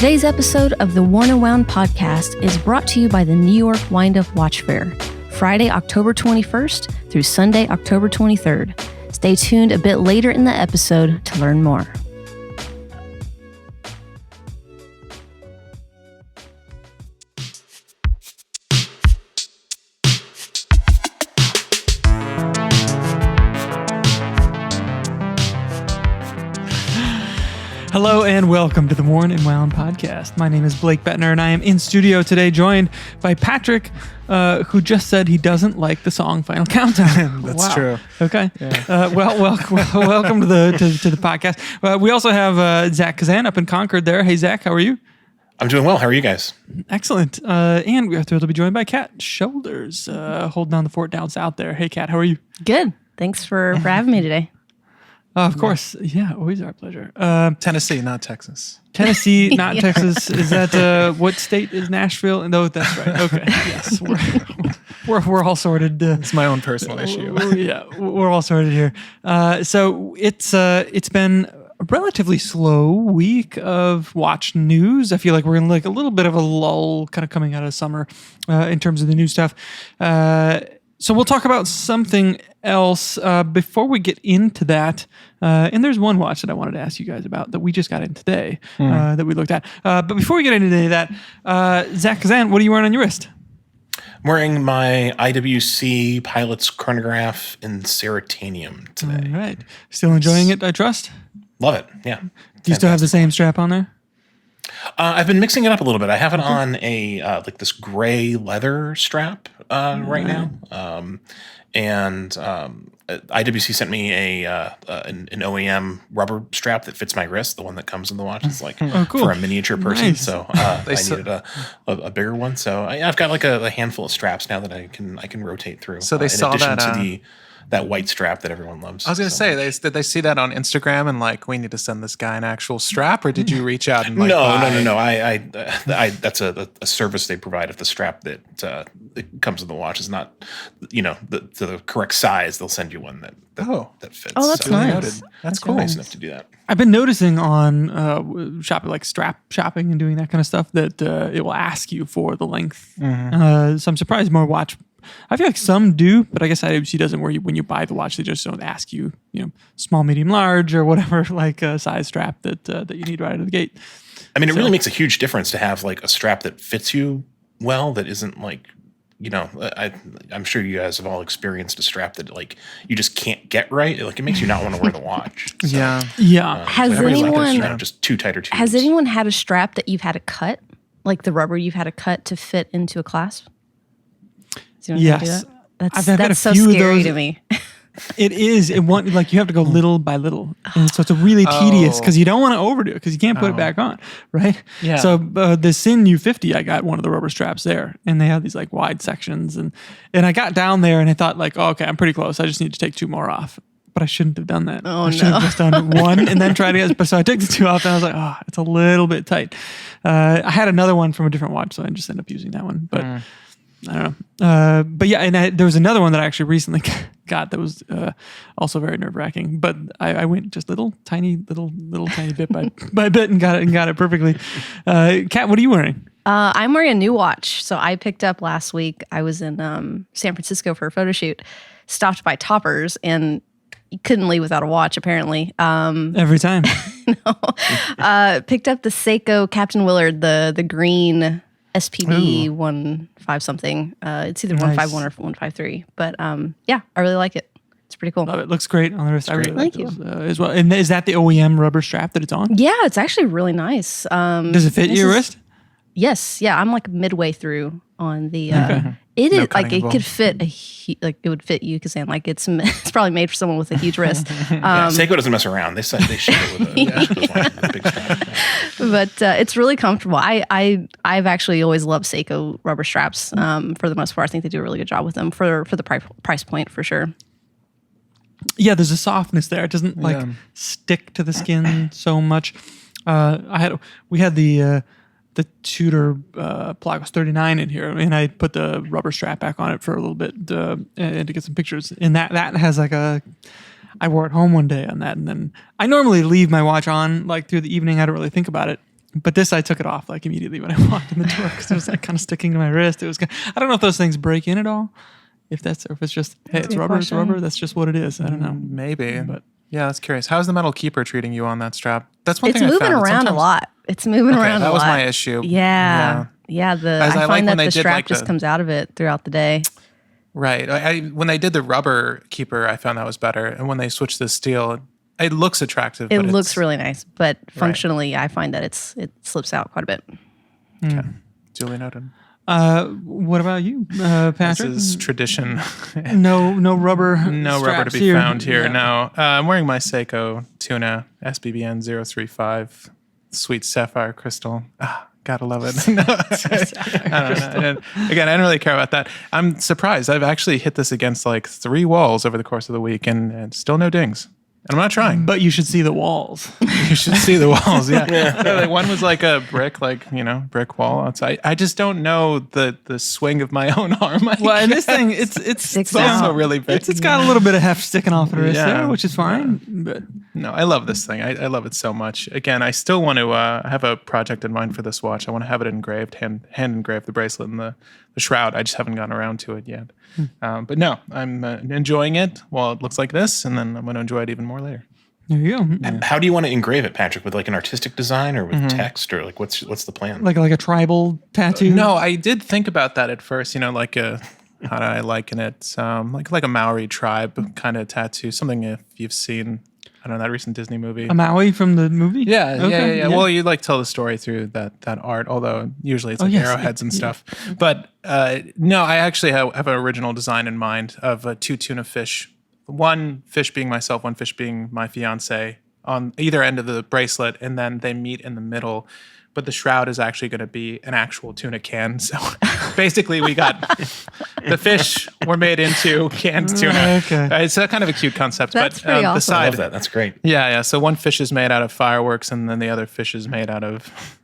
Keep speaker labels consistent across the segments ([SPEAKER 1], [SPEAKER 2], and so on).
[SPEAKER 1] Today's episode of the Worn and Wound podcast is brought to you by the New York Wind-Up Watch Fair, Friday, October 21st through Sunday, October 23rd. Stay tuned a bit later in the episode to learn more.
[SPEAKER 2] Hello and welcome to the Worn and Wound podcast. My name is Blake Bettner and I am in studio today joined by Patrick, who just said he doesn't like the song Final Countdown.
[SPEAKER 3] That's true.
[SPEAKER 2] Okay.
[SPEAKER 3] Yeah.
[SPEAKER 2] Welcome to the podcast. We also have Zach Kazan up in Concord there. Hey, Zach, how are you?
[SPEAKER 4] I'm doing well. How are you guys?
[SPEAKER 2] Excellent. And we are thrilled to be joined by Kat Shoulders, holding down the fort down south there. Hey, Kat, how are you?
[SPEAKER 1] Good. Thanks for having me today.
[SPEAKER 2] Of course. Yeah, always our pleasure.
[SPEAKER 3] Tennessee, not Texas.
[SPEAKER 2] Tennessee, not Texas. Is that what state is Nashville? No, that's right. Okay. Yes, we're all sorted.
[SPEAKER 3] It's my own personal issue.
[SPEAKER 2] We're all sorted here. So it's been a relatively slow week of watch news. I feel like we're in like a little bit of a lull, kind of coming out of summer in terms of the new stuff. So we'll talk about something else before we get into that. And there's one watch that I wanted to ask you guys about that we just got in today that we looked at. But before we get into any of that, Zach Kazan, what are you wearing on your wrist?
[SPEAKER 4] I'm wearing my Iwc Pilots Chronograph in Ceratanium today.
[SPEAKER 2] All right. Still enjoying it, I trust?
[SPEAKER 4] Love it. Yeah.
[SPEAKER 2] Do you still have the same strap on there?
[SPEAKER 4] I've been mixing it up a little bit. I have it on a like this gray leather strap right now. And IWC sent me an OEM rubber strap that fits my wrist. The one that comes in the watch is like
[SPEAKER 2] cool.
[SPEAKER 4] for a miniature person.
[SPEAKER 2] Nice.
[SPEAKER 4] So I needed a bigger one. So I've got like a handful of straps now that I can rotate through.
[SPEAKER 3] So they saw
[SPEAKER 4] in addition
[SPEAKER 3] that
[SPEAKER 4] to that white strap that everyone loves.
[SPEAKER 3] I was going to say, did they see that on Instagram and like, we need to send this guy an actual strap, or did you reach out and like,
[SPEAKER 4] No.
[SPEAKER 3] buy?
[SPEAKER 4] I that's a service they provide. If the strap that comes in the watch is not, to the correct size, they'll send you one that fits.
[SPEAKER 1] Oh, that's nice.
[SPEAKER 3] That's cool.
[SPEAKER 4] Nice enough to do that.
[SPEAKER 2] I've been noticing on shopping, like strap shopping and doing that kind of stuff, that it will ask you for the length.
[SPEAKER 3] Mm-hmm.
[SPEAKER 2] So I'm surprised more watch. I feel like some do, but I guess IWC doesn't. Where when you buy the watch, they just don't ask you, small, medium, large, or whatever like size strap that you need right out of the gate.
[SPEAKER 4] I mean, it really makes a huge difference to have like a strap that fits you well. That isn't like, I'm sure you guys have all experienced a strap that like you just can't get right. Like it makes you not want to wear the watch. So,
[SPEAKER 2] Yeah.
[SPEAKER 1] Has
[SPEAKER 4] everybody's like,
[SPEAKER 1] anyone
[SPEAKER 4] just too tight or too
[SPEAKER 1] Has
[SPEAKER 4] loose.
[SPEAKER 1] anyone had a strap that you've had to cut, like the rubber you've had to cut to fit into a clasp?
[SPEAKER 2] Yes.
[SPEAKER 1] That's
[SPEAKER 2] had a
[SPEAKER 1] so
[SPEAKER 2] few of
[SPEAKER 1] scary
[SPEAKER 2] those.
[SPEAKER 1] to me.
[SPEAKER 2] It is. You have to go little by little, and so it's a really tedious because you don't want to overdo it because you can't put it back on, right?
[SPEAKER 3] Yeah.
[SPEAKER 2] So the Sin U50, I got one of the rubber straps there, and they had these like wide sections, and I got down there and I thought like, okay, I'm pretty close. I just need to take 2 more off. But I shouldn't have done that. I should have just done 1 and then tried to get. So I took the 2 off, and I was like, it's a little bit tight. I had another one from a different watch, so I just ended up using that one, but. I don't know. But yeah, and there was another one that I actually recently got that was also very nerve-wracking. But I went just little tiny bit by bit and got it perfectly. Kat, what are you wearing?
[SPEAKER 1] I'm wearing a new watch. So I picked up last week. I was in San Francisco for a photo shoot, stopped by Toppers, and you couldn't leave without a watch, apparently.
[SPEAKER 2] Every time.
[SPEAKER 1] Picked up the Seiko Captain Willard, the green SPD 1.5 something. It's either 1.51 or 1.53. But I really like it. It's pretty cool.
[SPEAKER 2] Love it. Looks great on the wrist. I really like
[SPEAKER 1] Thank
[SPEAKER 2] those as well. And is that the OEM rubber strap that it's on?
[SPEAKER 1] Yeah, it's actually really nice.
[SPEAKER 2] Does it fit your wrist?
[SPEAKER 1] Yes. Yeah, I'm like midway through on the. It is like it could fit it would fit you because like it's probably made for someone with a huge wrist.
[SPEAKER 4] Seiko doesn't mess around. They ship it with a big strap.
[SPEAKER 1] But it's really comfortable. I've actually always loved Seiko rubber straps. For the most part, I think they do a really good job with them for the price point for sure.
[SPEAKER 2] Yeah, there's a softness there. It doesn't like stick to the skin so much. We had the Tudor Plagos 39 in here, and I put the rubber strap back on it for a little bit and to get some pictures. And that has like I wore it home one day on that, and then I normally leave my watch on like through the evening. I don't really think about it. But this, I took it off like immediately when I walked in the door because it was like kind of sticking to my wrist. It was. I don't know if those things break in at all. If it's just, hey, it's rubber, it's rubber. That's just what it is. I don't know.
[SPEAKER 3] Maybe. But yeah, that's curious. How's the metal keeper treating you on that strap? That's one
[SPEAKER 1] It's
[SPEAKER 3] thing I
[SPEAKER 1] moving
[SPEAKER 3] found.
[SPEAKER 1] around a lot. It's moving around a lot.
[SPEAKER 3] That was my issue.
[SPEAKER 1] Yeah. I find that the strap just
[SPEAKER 3] the,
[SPEAKER 1] comes out of it throughout the day.
[SPEAKER 3] Right. When they did the rubber keeper, I found that was better. And when they switched to steel, it looks attractive.
[SPEAKER 1] It looks really nice, but functionally, I find that it slips out quite a bit.
[SPEAKER 3] Okay. Duly noted.
[SPEAKER 2] What about you, Patrick?
[SPEAKER 3] This is tradition.
[SPEAKER 2] No rubber.
[SPEAKER 3] No rubber to be found here. Yeah. No. I'm wearing my Seiko tuna SBBN 035 sweet sapphire crystal. Gotta love it. No, I don't know. Again, I don't really care about that. I'm surprised. I've actually hit this against like 3 walls over the course of the week and still no dings. And I'm not trying.
[SPEAKER 2] But you should see the walls.
[SPEAKER 3] You should see the walls, yeah. So, like, one was like a brick, brick wall outside. I just don't know the swing of my own arm.
[SPEAKER 2] And this thing, it's
[SPEAKER 3] also really big.
[SPEAKER 2] It's got a little bit of heft sticking off the wrist there, which is fine. But
[SPEAKER 3] no, I love this thing. I love it so much. Again, I still want to have a project in mind for this watch. I want to have it engraved, hand engraved, the bracelet and the shroud. I just haven't gotten around to it yet. But no, I'm enjoying it while it looks like this, and then I'm going to enjoy it even more later.
[SPEAKER 2] There you go.
[SPEAKER 4] Yeah. How do you want to engrave it, Patrick? With like an artistic design or with text, or like what's the plan?
[SPEAKER 2] Like a tribal tattoo?
[SPEAKER 3] No, I did think about that at first. How do I liken it? Like a Maori tribe kind of tattoo. Something if you've seen, I don't know, that recent Disney movie.
[SPEAKER 2] A Maui from the movie?
[SPEAKER 3] Yeah, okay, yeah. Well, you like tell the story through that art, although usually it's like arrowheads and stuff. But no, I actually have an original design in mind of 2 tuna fish. One fish being myself, one fish being my fiance on either end of the bracelet, and then they meet in the middle. But the shroud is actually going to be an actual tuna can. So basically, we got the fish were made into canned tuna.
[SPEAKER 2] Okay.
[SPEAKER 3] It's kind of a cute concept.
[SPEAKER 1] That's
[SPEAKER 3] but
[SPEAKER 1] pretty awesome.
[SPEAKER 3] the side,
[SPEAKER 4] I love that. That's great.
[SPEAKER 3] Yeah. So one fish is made out of fireworks, and then the other fish is made out of.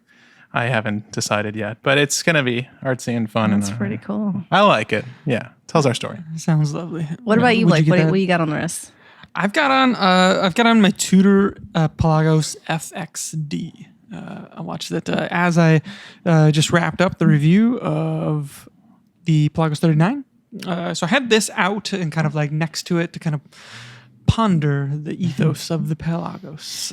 [SPEAKER 3] I haven't decided yet, but it's going to be artsy and fun.
[SPEAKER 1] That's pretty cool.
[SPEAKER 3] I like it. Yeah, tells our story.
[SPEAKER 2] Sounds lovely.
[SPEAKER 1] What about you, Blake? What you got on the wrist?
[SPEAKER 2] I've got on my Tudor Pelagos FXD. I watched that as I just wrapped up the review of the Pelagos 39. So I had this out and kind of like next to it to kind of ponder the ethos of the Pelagos,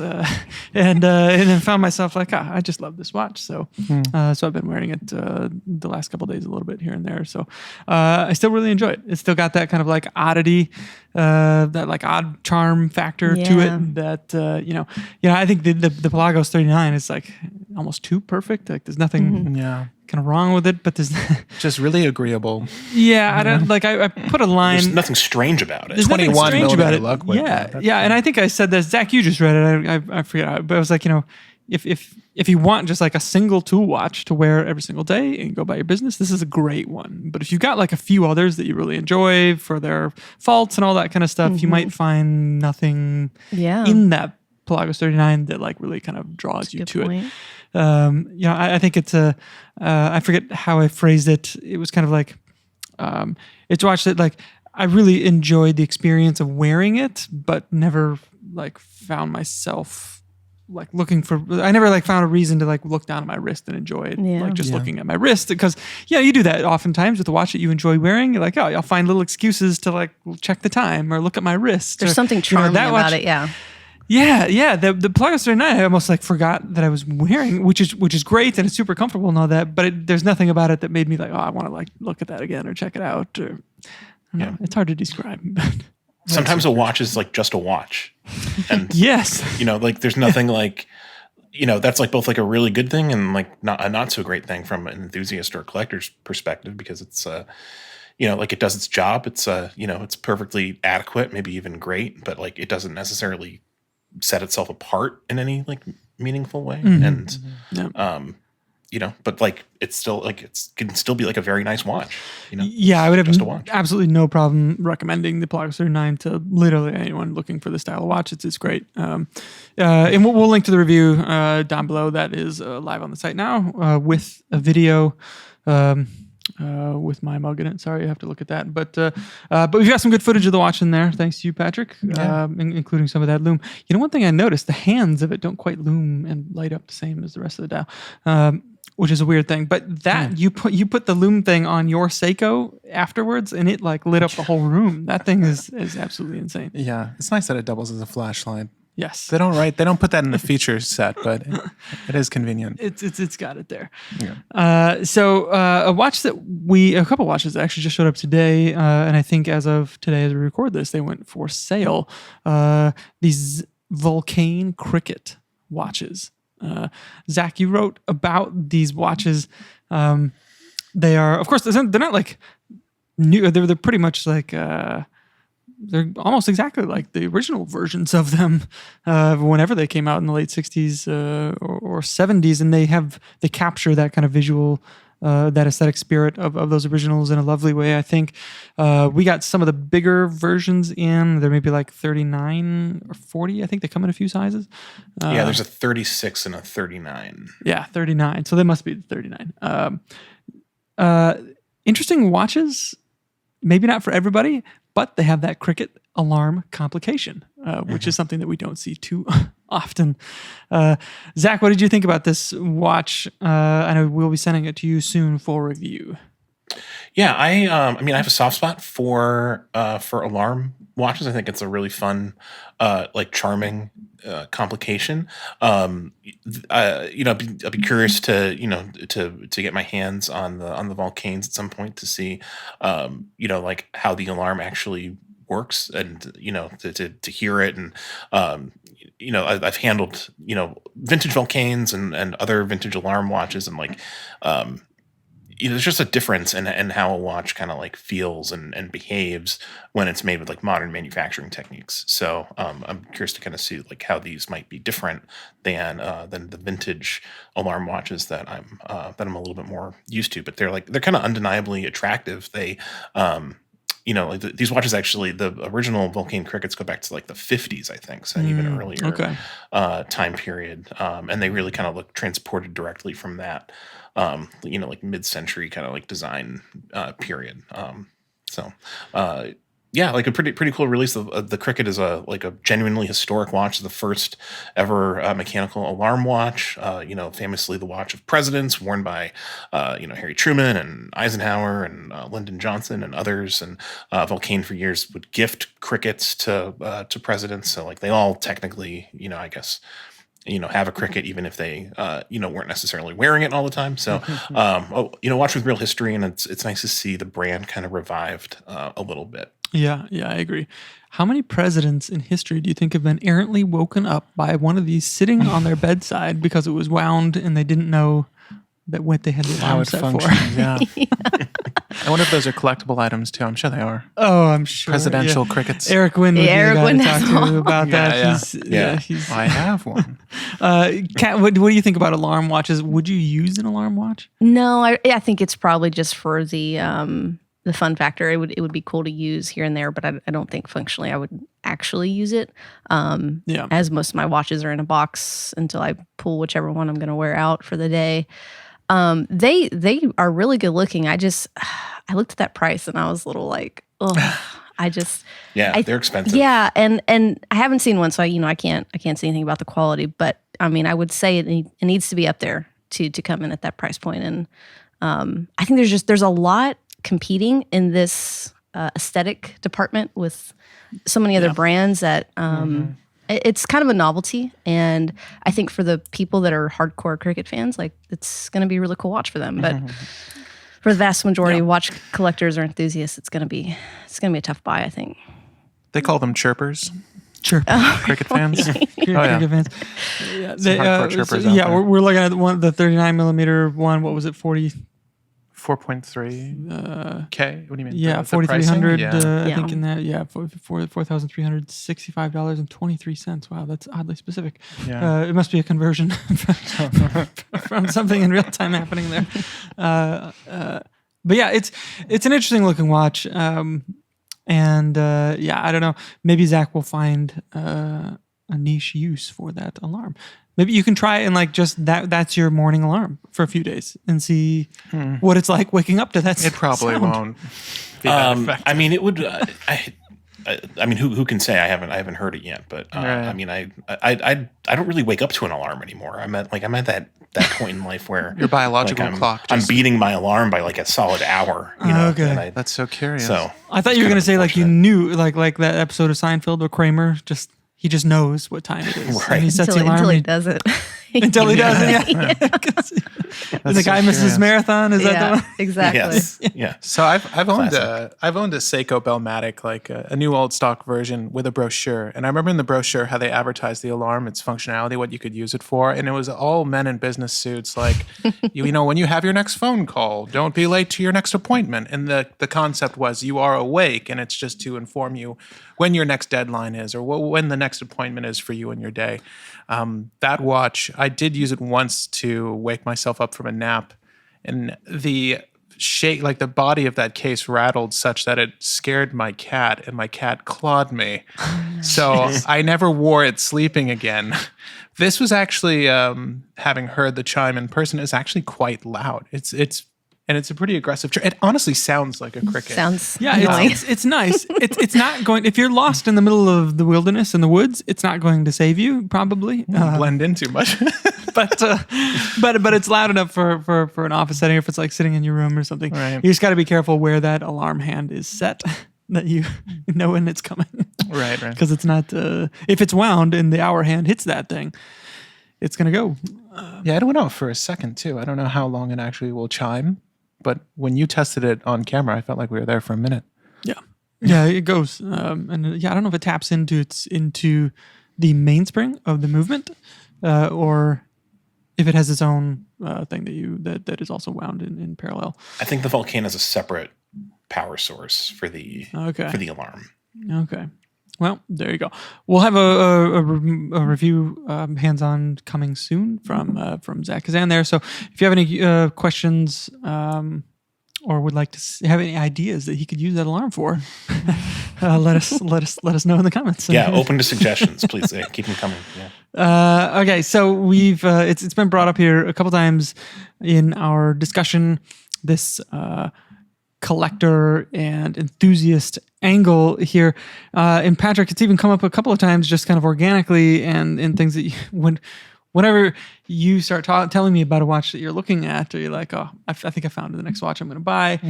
[SPEAKER 2] and then found myself like, I just love this watch. So so I've been wearing it the last couple of days a little bit here and there. So I still really enjoy it. It's still got that kind of like oddity, that like odd charm factor to it. That I think the Pelagos 39 is like almost too perfect. Like there's nothing kind of wrong with it, but there's
[SPEAKER 3] just really agreeable.
[SPEAKER 2] Yeah, I don't like. I put a line.
[SPEAKER 4] There's nothing strange about it.
[SPEAKER 2] There's
[SPEAKER 3] 21
[SPEAKER 2] strange about it.
[SPEAKER 3] Luck
[SPEAKER 2] Yeah, and I think I said that. Zach, you just read it. I forget, but I was like, if you want just like a single tool watch to wear every single day and go about your business, this is a great one. But if you've got like a few others that you really enjoy for their faults and all that kind of stuff, you might find nothing in that Pelagos 39 that like really kind of draws you to it. I think it's I forget how I phrased it. It was kind of like, it's a watch that like I really enjoyed the experience of wearing it, but never like found myself like looking for. I never like found a reason to like look down at my wrist and enjoy it, like just looking at my wrist, because you do that oftentimes with a watch that you enjoy wearing. You're like, I'll find little excuses to like check the time or look at my wrist.
[SPEAKER 1] There's something charming about it,
[SPEAKER 2] Yeah. The Pelagos 39, I almost like forgot that I was wearing, which is great and it's super comfortable and all that. But there's nothing about it that made me like, I want to like look at that again or check it out. Or I don't know. It's hard to describe.
[SPEAKER 4] Sometimes a watch is like just a watch, and
[SPEAKER 2] yes,
[SPEAKER 4] like there's nothing like, that's like both like a really good thing and like not a not so great thing from an enthusiast or a collector's perspective, because it's like it does its job. It's it's perfectly adequate, maybe even great, but like it doesn't necessarily set itself apart in any like meaningful way. And but like it's still like it can still be like a very nice watch.
[SPEAKER 2] I would have absolutely no problem recommending the Pelagos 39 to literally anyone looking for this style of watch. It's great. And we'll link to the review down below. That is live on the site now with a video. with my mug in it. Sorry, you have to look at that. But we've got some good footage of the watch in there. Thanks to you, Patrick, including some of that loom. You know, one thing I noticed, the hands of it don't quite loom and light up the same as the rest of the dial. Which is a weird thing, but that you put the loom thing on your Seiko afterwards, and it like lit up the whole room. That thing is absolutely insane.
[SPEAKER 3] Yeah, it's nice that it doubles as a flashlight.
[SPEAKER 2] Yes,
[SPEAKER 3] they don't put that in the feature set, but it is convenient.
[SPEAKER 2] It's got it there. Yeah. So a couple watches that actually just showed up today, and I think as of today, as we record this, they went for sale. These Volcan Cricket watches. Zach, you wrote about these watches. They are, of course, they're not like new. They're pretty much like they're almost exactly like the original versions of them whenever they came out in the late 60s or 70s, and they capture that kind of visual. That aesthetic spirit of those originals in a lovely way. I think we got some of the bigger versions in. There may be like 39 or 40. I think they come in a few sizes.
[SPEAKER 4] There's a 36 and a 39.
[SPEAKER 2] Yeah, 39. So they must be 39. Interesting watches. Maybe not for everybody, but they have that cricket alarm complication, which is something that we don't see too often. Zach, what did you think about this watch? I know we'll be sending it to you soon for review.
[SPEAKER 4] Yeah, I have a soft spot for alarm watches. I think it's a really fun, charming complication. I'd be curious to get my hands on the Volcans at some point to see, how the alarm actually works, and to hear it. And I've handled vintage Volcans and other vintage alarm watches, and there's just a difference in how a watch kind of like feels and behaves when it's made with like modern manufacturing techniques. So I'm curious to kind of see like how these might be different than the vintage alarm watches that I'm a little bit more used to. But they're kind of undeniably attractive. They these watches actually, the original Volcan crickets go back to like the 50s, I think, so even earlier time period, and they really kind of look transported directly from that. Like mid-century kind of like design period. Like a pretty cool release. The Cricket is a genuinely historic watch. The first ever mechanical alarm watch. Famously the watch of presidents, worn by Harry Truman and Eisenhower and Lyndon Johnson and others. And Volcan for years would gift crickets to presidents. So like they all technically, I guess, have a cricket, even if they, weren't necessarily wearing it all the time. So, watch with real history, and it's nice to see the brand kind of revived a little bit.
[SPEAKER 2] Yeah, I agree. How many presidents in history do you think have been errantly woken up by one of these sitting on their bedside because it was wound and they didn't know that what they had the alarm set for?
[SPEAKER 3] Yeah. I wonder if those are collectible items too. I'm sure they are.
[SPEAKER 2] Oh, I'm sure.
[SPEAKER 3] Presidential crickets.
[SPEAKER 2] Eric Wynn would be the guy to talk to about that.
[SPEAKER 3] Yeah. I have one.
[SPEAKER 2] Kat, what do you think about alarm watches? Would you use an alarm watch?
[SPEAKER 1] No, I think it's probably just for the fun factor. It would be cool to use here and there, but I don't think functionally I would actually use it. As most of my watches are in a box until I pull whichever one I'm going to wear out for the day. They are really good looking. I looked at that price and I was a little like, oh,
[SPEAKER 4] they're expensive.
[SPEAKER 1] Yeah. And I haven't seen one, so I can't say anything about the quality, but I mean, I would say it needs to be up there to come in at that price point. And, I think there's a lot competing in this, aesthetic department with so many other brands that, it's kind of a novelty, and I think for the people that are hardcore cricket fans, like it's going to be a really cool watch for them. But for the vast majority of watch collectors or enthusiasts, it's going to be a tough buy, I think.
[SPEAKER 3] They call them chirpers. Cricket fans.
[SPEAKER 2] Cricket fans. Yeah,
[SPEAKER 3] chirpers
[SPEAKER 2] we're looking at the 39 millimeter one. What was it?
[SPEAKER 3] 4.3 K. What do you mean?
[SPEAKER 2] Yeah, 4,300. I think in that. Yeah, $4,365.23. Wow, that's oddly specific.
[SPEAKER 3] Yeah.
[SPEAKER 2] It must be a conversion from something in real time happening there. But yeah, it's an interesting looking watch. I don't know. Maybe Zach will find a niche use for that alarm. Maybe you can try and like just that's your morning alarm for a few days and see what it's like waking up to that.
[SPEAKER 3] It probably
[SPEAKER 2] sound.
[SPEAKER 3] Won't be that effective.
[SPEAKER 4] I mean, it would. I mean, who can say I haven't heard it yet? But
[SPEAKER 3] Right.
[SPEAKER 4] I mean, I don't really wake up to an alarm anymore. I'm at that point in life where
[SPEAKER 3] Your biological
[SPEAKER 4] like,
[SPEAKER 3] clock.
[SPEAKER 4] I'm beating my alarm by like a solid hour. You know?
[SPEAKER 2] Okay.
[SPEAKER 4] And
[SPEAKER 3] That's so curious.
[SPEAKER 4] so
[SPEAKER 2] I thought you were going to say like you knew like that episode of Seinfeld where Kramer he just knows what time it is.
[SPEAKER 4] Right.
[SPEAKER 2] And he sets
[SPEAKER 1] until,
[SPEAKER 2] the alarm.
[SPEAKER 1] until he does it.
[SPEAKER 2] Until he does it, yeah. And the guy misses his marathon. Is that the one?
[SPEAKER 1] Exactly.
[SPEAKER 4] yes, yeah.
[SPEAKER 3] So I've owned
[SPEAKER 4] Classic.
[SPEAKER 3] I've owned a Seiko Bellmatic, like a new old stock version with a brochure. And I remember in the brochure how they advertised the alarm, its functionality, what you could use it for, and it was all men in business suits, like you know, when you have your next phone call, don't be late to your next appointment. And the concept was you are awake, and it's just to inform you when your next deadline is or when the next appointment is for you in your day. That watch, I did use it once to wake myself up from a nap, and the shake, like the body of that case rattled such that it scared my cat, and my cat clawed me. So I never wore it sleeping again. This was actually, having heard the chime in person, is actually quite loud. It's a pretty aggressive. It honestly sounds like a cricket.
[SPEAKER 1] Sounds
[SPEAKER 2] Yeah,
[SPEAKER 1] annoying.
[SPEAKER 2] it's nice. It's not going. If you're lost in the middle of the wilderness in the woods, it's not going to save you probably.
[SPEAKER 3] Blend in too much.
[SPEAKER 2] But it's loud enough for an office setting. If it's like sitting in your room or something,
[SPEAKER 3] Right.
[SPEAKER 2] you just got to be careful where that alarm hand is set, that you know when it's coming.
[SPEAKER 3] Right.
[SPEAKER 2] Because it's not. If it's wound and the hour hand hits that thing, it's gonna go.
[SPEAKER 3] Yeah, it went off for a second too. I don't know how long it actually will chime, but when you tested it on camera, I felt like we were there for a minute.
[SPEAKER 2] Yeah, it goes. And I don't know if it taps into the mainspring of the movement, or if it has its own thing that is also wound in parallel.
[SPEAKER 4] I think the Volcan is a separate power source for the alarm.
[SPEAKER 2] Okay. Well, there you go. We'll have a review hands-on coming soon from Zach Kazan there. So if you have any questions or would like to have any ideas that he could use that alarm for, let us know in the comments.
[SPEAKER 4] Yeah, open to suggestions, please. Keep them coming. Yeah.
[SPEAKER 2] Okay, so we've it's been brought up here a couple times in our discussion. This collector and enthusiast angle here, and Patrick, it's even come up a couple of times just kind of organically and in things that whenever you start telling me about a watch that you're looking at, or you're like, oh, I think I found the next watch I'm going to buy,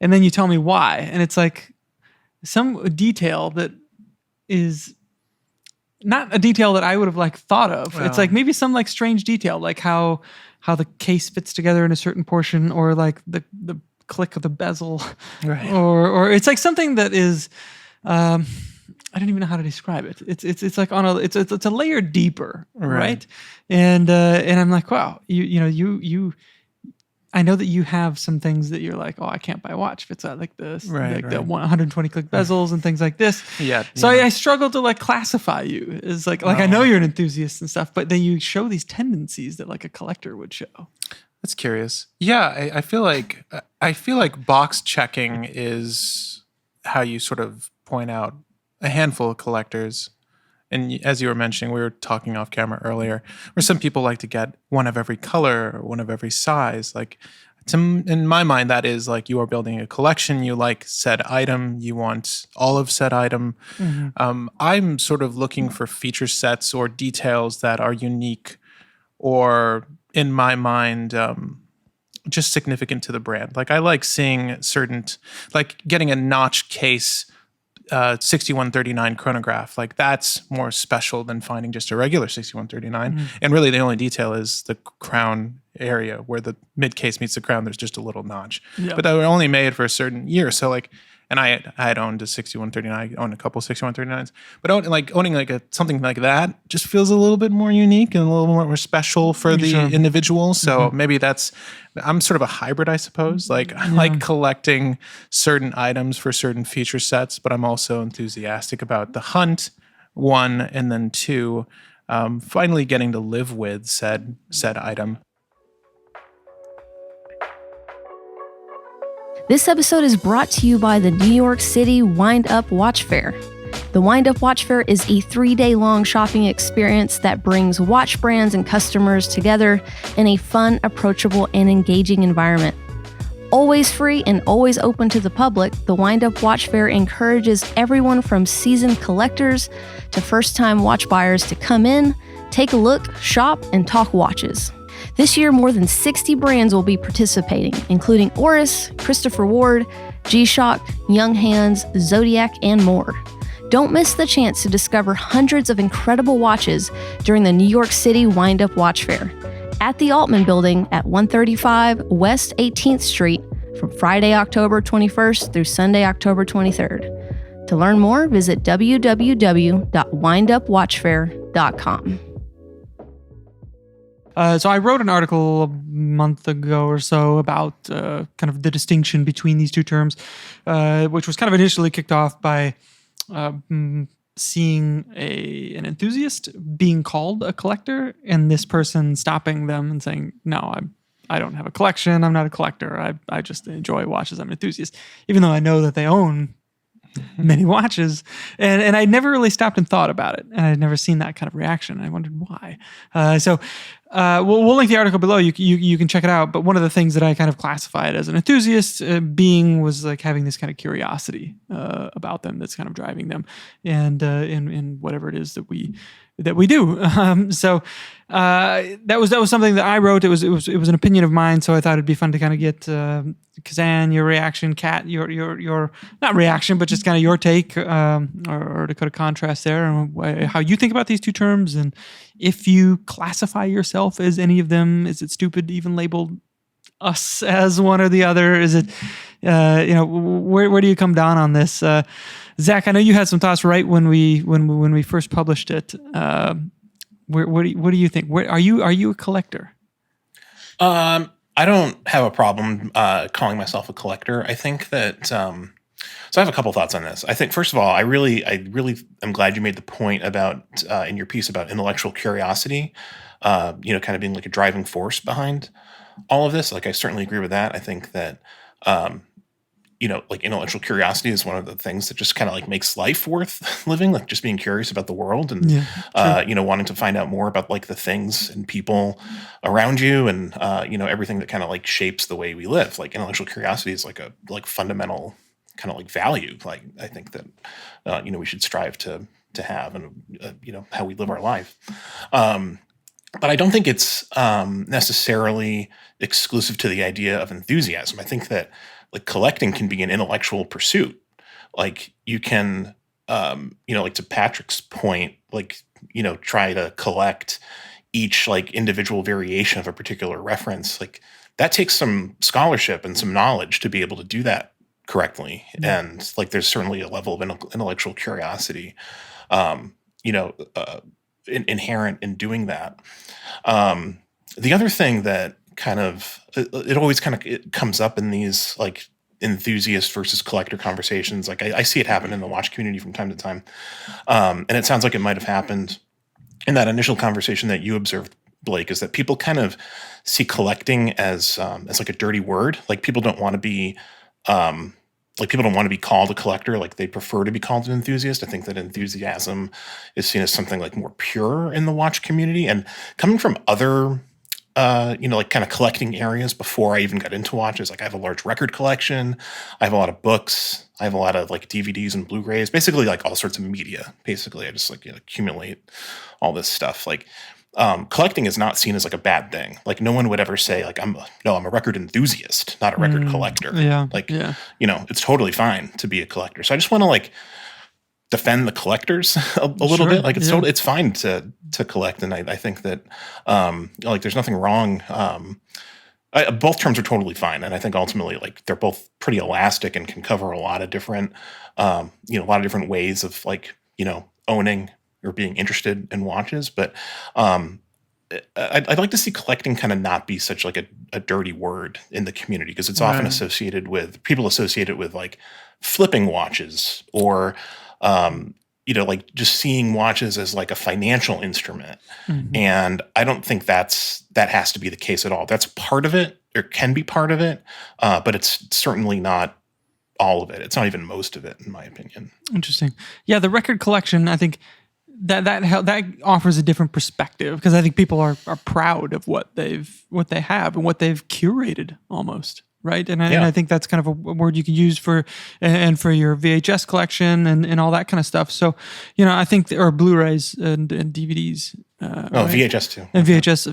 [SPEAKER 2] and then you tell me why, and it's like some detail that is not a detail that I would have like thought of. It's like maybe some like strange detail, like how the case fits together in a certain portion, or like the click of the bezel,
[SPEAKER 3] Right.
[SPEAKER 2] or it's like something that is I don't even know how to describe it. It's like it's a layer deeper, right? And I'm like, wow, you I know that you have some things that you're like, oh, I can't buy a watch if it's like this, the 120 click bezels and things like this.
[SPEAKER 3] Yeah.
[SPEAKER 2] So I struggle to like classify you as like I know you're an enthusiast and stuff, but then you show these tendencies that like a collector would show.
[SPEAKER 3] That's curious. Yeah, I feel like box checking is how you sort of point out a handful of collectors. And as you were mentioning, we were talking off camera earlier, where some people like to get one of every color or one of every size. Like, in my mind, that is like you are building a collection. You like said item. You want all of said item. I'm sort of looking for feature sets or details that are unique, or in my mind, just significant to the brand. Like I like seeing certain, like getting a notch case 6139 chronograph. Like that's more special than finding just a regular 6139. And really the only detail is the crown area where the mid case meets the crown. There's just a little notch.
[SPEAKER 2] Yeah.
[SPEAKER 3] But they were only made for a certain year. So like, and I had owned a 6139. I owned a couple 6139s. But owning like something like that just feels a little bit more unique and a little more special for the individual. So maybe I'm sort of a hybrid, I suppose. Like I like collecting certain items for certain feature sets, but I'm also enthusiastic about the hunt, one, and then two, finally getting to live with said item.
[SPEAKER 1] This episode is brought to you by the New York City Wind Up Watch Fair. The Wind Up Watch Fair is a 3-day-long shopping experience that brings watch brands and customers together in a fun, approachable, and engaging environment. Always free and always open to the public, the Wind Up Watch Fair encourages everyone from seasoned collectors to first-time watch buyers to come in, take a look, shop, and talk watches. This year, more than 60 brands will be participating, including Oris, Christopher Ward, G-Shock, Young Hands, Zodiac, and more. Don't miss the chance to discover hundreds of incredible watches during the New York City Wind Up Watch Fair at the Altman Building at 135 West 18th Street from Friday, October 21st through Sunday, October 23rd. To learn more, visit www.windupwatchfair.com.
[SPEAKER 2] So I wrote an article a month ago or so about kind of the distinction between these two terms, which was kind of initially kicked off by seeing an enthusiast being called a collector, and this person stopping them and saying, "No, I don't have a collection. I'm not a collector. I just enjoy watches. I'm an enthusiast," even though I know that they own many watches, and I never really stopped and thought about it, and I'd never seen that kind of reaction. I wondered why. We'll link the article below. You can check it out. But one of the things that I kind of classified as an enthusiast was like having this kind of curiosity about them that's kind of driving them, and in whatever it is that we do. That was something that I wrote. It was an opinion of mine. So I thought it'd be fun to kind of get Kazan, your reaction, Kat, your not reaction, but just kind of your take, or to kind of contrast there, and how you think about these two terms, and if you classify yourself as any of them. Is it stupid to even label us as one or the other? Is it, where do you come down on this? Zach, I know you had some thoughts right when we first published it. What do you think? Are you a collector?
[SPEAKER 4] I don't have a problem calling myself a collector. I think that so I have a couple thoughts on this. I think first of all, I really am glad you made the point about in your piece about intellectual curiosity, kind of being like a driving force behind all of this. Like I certainly agree with that. I think that like intellectual curiosity is one of the things that just kind of like makes life worth living, like just being curious about the world and, wanting to find out more about like the things and people around you and, everything that kind of like shapes the way we live. Like intellectual curiosity is like a fundamental kind of like value. Like I think that, we should strive to have and, how we live our life. But I don't think it's necessarily exclusive to the idea of enthusiasm. I think that like collecting can be an intellectual pursuit. Like you can, like to Patrick's point, like, try to collect each like individual variation of a particular reference. Like that takes some scholarship and some knowledge to be able to do that correctly. Mm-hmm. And like, there's certainly a level of intellectual curiosity, inherent in doing that. The other thing that kind of it always kind of it comes up in these like enthusiast versus collector conversations. Like I see it happen in the watch community from time to time, and it sounds like it might have happened in that initial conversation that you observed, Blake. Is that people kind of see collecting as like a dirty word. Like people don't want to be called a collector. Like they prefer to be called an enthusiast. I think that enthusiasm is seen as something like more pure in the watch community, and coming from other like kind of collecting areas before I even got into watches. Like I have a large record collection. I have a lot of books. I have a lot of like DVDs and Blu-rays, basically like all sorts of media. Basically, I just like accumulate all this stuff. Like collecting is not seen as like a bad thing. Like no one would ever say like I'm a record enthusiast, not a record collector.
[SPEAKER 2] Yeah.
[SPEAKER 4] It's totally fine to be a collector. So I just want to like defend the collectors a little bit. Like it's fine to collect. And I think that like there's nothing wrong. Both terms are totally fine. And I think ultimately like they're both pretty elastic and can cover a lot of different, ways of like, owning or being interested in watches. But I'd like to see collecting kind of not be such like a dirty word in the community, because it's often associated with like flipping watches or, like just seeing watches as like a financial instrument. Mm-hmm. And I don't think that has to be the case at all. That's part of it, or can be part of it, but it's certainly not all of it. It's not even most of it, in my opinion.
[SPEAKER 2] Interesting. Yeah, the record collection, I think that offers a different perspective, because I think people are proud of what they have and what they've curated almost. Right. And I think that's kind of a word you can use for your VHS collection and all that kind of stuff. So, I think, or Blu-rays and DVDs. Right?
[SPEAKER 4] VHS too.
[SPEAKER 2] And VHS too.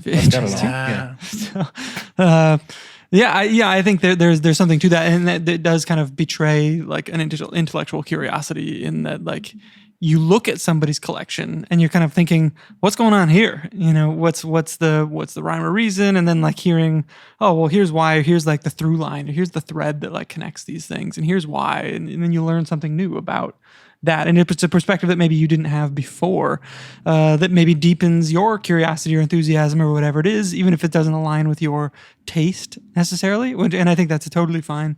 [SPEAKER 2] I think there's something to that. And that does kind of betray like an intellectual curiosity, in that like you look at somebody's collection and you're kind of thinking, what's going on here? What's the rhyme or reason? And then like hearing, oh, well, here's why, or here's like the through line, or here's the thread that like connects these things, and here's why. And then you learn something new about that. And it's a perspective that maybe you didn't have before, that maybe deepens your curiosity or enthusiasm or whatever it is, even if it doesn't align with your taste necessarily. And I think that's a totally fine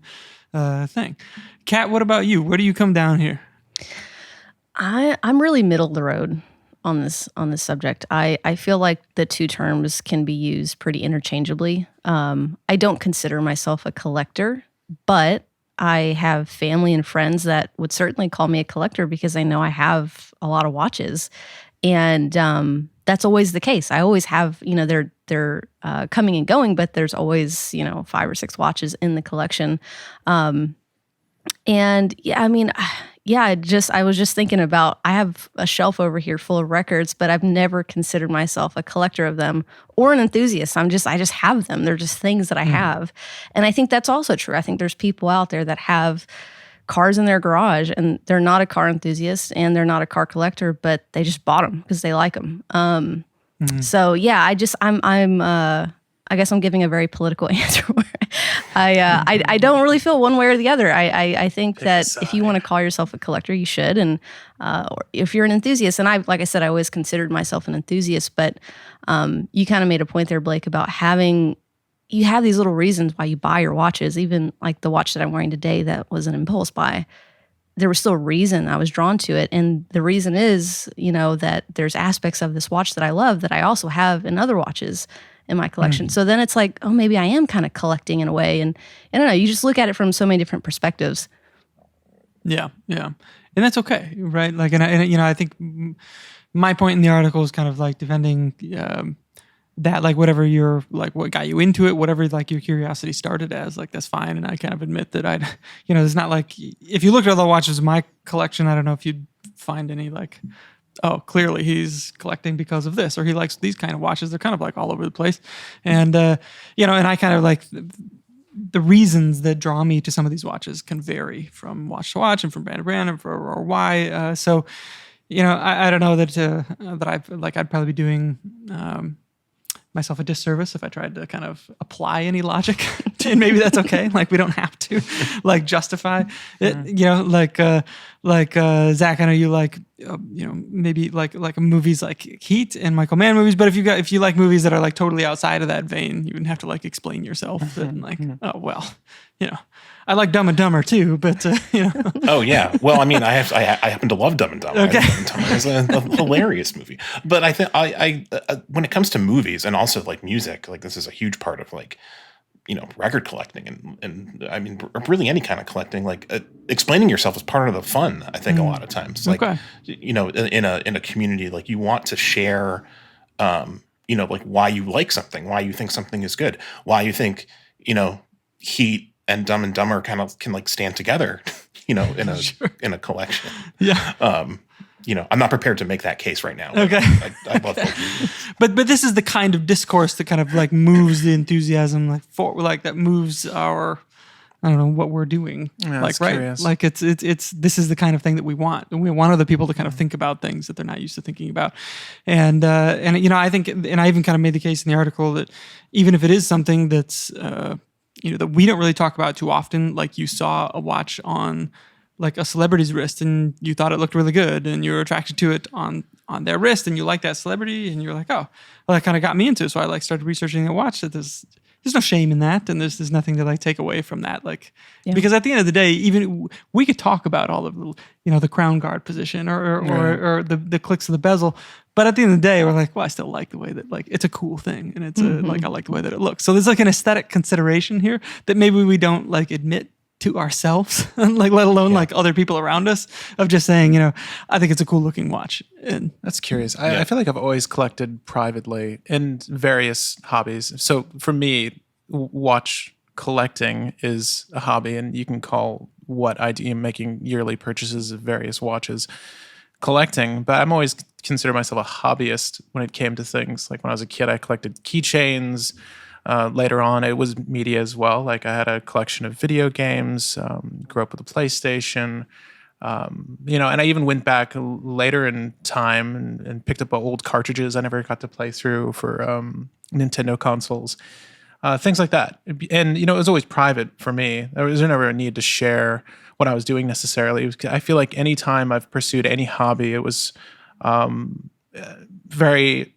[SPEAKER 2] thing. Kat, what about you? Where do you come down here?
[SPEAKER 1] I'm really middle of the road on this subject. I feel like the two terms can be used pretty interchangeably. I don't consider myself a collector, but I have family and friends that would certainly call me a collector, because I know I have a lot of watches, and that's always the case. I always have, they're coming and going, but there's always 5 or 6 watches in the collection. And I was just thinking about, I have a shelf over here full of records, but I've never considered myself a collector of them or an enthusiast. I just have them. They're just things that I have. And I think that's also true. I think there's people out there that have cars in their garage and they're not a car enthusiast and they're not a car collector, but they just bought them because they like them. So yeah, I guess I'm giving a very political answer. I don't really feel one way or the other. I think that if you want to call yourself a collector, you should. And or if you're an enthusiast, and like I said, I always considered myself an enthusiast, but you kind of made a point there, Blake, about you have these little reasons why you buy your watches. Even like the watch that I'm wearing today, that was an impulse buy. There was still a reason I was drawn to it. And the reason is, that there's aspects of this watch that I love that I also have in other watches in my collection. So then it's like, oh, maybe I am kind of collecting in a way. And I don't know, you just look at it from so many different perspectives.
[SPEAKER 2] Yeah. And that's okay, right? Like, and I think my point in the article is kind of like defending that, like, whatever what got you into it, whatever like your curiosity started as, like, that's fine. And I kind of admit that it's not like, if you look at all the watches in my collection, I don't know if you'd find any like, oh, clearly he's collecting because of this, or he likes these kind of watches. They're kind of like all over the place. And, and I kind of like the reasons that draw me to some of these watches can vary from watch to watch and from brand to brand or why. So, I don't know that I'd probably be doing myself a disservice if I tried to kind of apply any logic, and maybe that's okay. Like, we don't have to like justify it, like Zach, I know you like, maybe like movies like Heat and Michael Mann movies, but if you like movies that are like totally outside of that vein, you wouldn't have to like explain yourself and like, oh, well, I like Dumb and Dumber too, but
[SPEAKER 4] Oh yeah, well, I mean, I happen to love Dumb and Dumber.
[SPEAKER 2] Okay.
[SPEAKER 4] Dumb and Dumber is a hilarious movie. But I think I when it comes to movies and also like music, like this is a huge part of like record collecting and I mean really any kind of collecting. Like explaining yourself is part of the fun. I think a lot of times, like in a community, like you want to share, like why you like something, why you think something is good, why you think Heat and Dumb and Dumber kind of can like stand together, in a collection.
[SPEAKER 2] Yeah.
[SPEAKER 4] I'm not prepared to make that case right now.
[SPEAKER 2] Okay.
[SPEAKER 4] I love both movies.
[SPEAKER 2] But this is the kind of discourse that kind of like moves the enthusiasm that moves our, I don't know what we're doing.
[SPEAKER 3] Yeah,
[SPEAKER 2] like, right.
[SPEAKER 3] Curious.
[SPEAKER 2] Like it's this is the kind of thing that we want. And we want other people to kind of think about things that they're not used to thinking about. And I think, and I even kind of made the case in the article that even if it is something that's, that we don't really talk about too often, like you saw a watch on like a celebrity's wrist and you thought it looked really good and you were attracted to it on their wrist and you like that celebrity and you're like, oh, well, that kind of got me into it. So I like started researching the watch. That there's no shame in that, and there's nothing to like take away from that, like because at the end of the day, even we could talk about all of the crown guard position or the clicks of the bezel, but at the end of the day, we're like, well, I still like the way that like it's a cool thing, and it's like I like the way that it looks. So there's like an aesthetic consideration here that maybe we don't like admit to ourselves, like let alone like other people around us, of just saying, I think it's a cool looking watch. And
[SPEAKER 3] that's curious. I feel like I've always collected privately in various hobbies. So for me, watch collecting is a hobby, and you can call what I do, making yearly purchases of various watches, collecting. But I'm always consider myself a hobbyist when it came to things. Like when I was a kid, I collected keychains. Later on, it was media as well. Like I had a collection of video games, grew up with a PlayStation, and I even went back later in time and picked up old cartridges I never got to play through for Nintendo consoles, things like that. And, it was always private for me. There was never a need to share what I was doing necessarily. I feel like any time I've pursued any hobby, it was very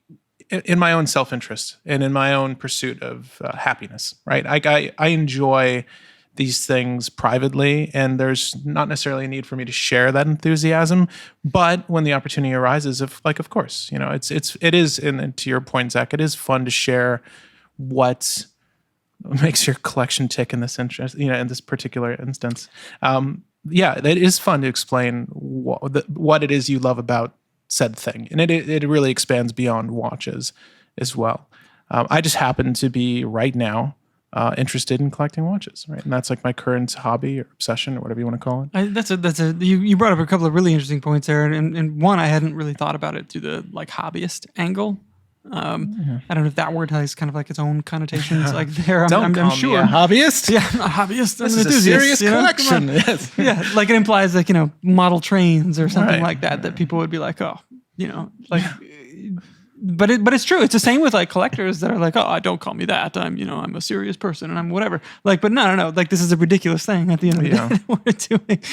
[SPEAKER 3] in my own self-interest and in my own pursuit of happiness, right? I enjoy these things privately, and there's not necessarily a need for me to share that enthusiasm. But when the opportunity arises, of course, it is, and to your point, Zach, it is fun to share what makes your collection tick in this interest, in this particular instance. It is fun to explain what it is you love about said thing, and it really expands beyond watches as well. I just happen to be right now interested in collecting watches, right? And that's like my current hobby or obsession or whatever you want to call it.
[SPEAKER 2] You brought up a couple of really interesting points there, and one, I hadn't really thought about it through the like hobbyist angle. I don't know if that word has kind of like its own connotations like there. I'm sure.
[SPEAKER 3] Me a hobbyist?
[SPEAKER 2] Yeah, I'm a hobbyist.
[SPEAKER 3] This is a serious collection. Yes.
[SPEAKER 2] Yeah, like it implies like, model trains or something like that people would be like, oh, like... But it's true. It's the same with like collectors that are like, oh, don't call me that. I'm a serious person and I'm whatever. Like, but no. Like this is a ridiculous thing at the end of the day we're doing.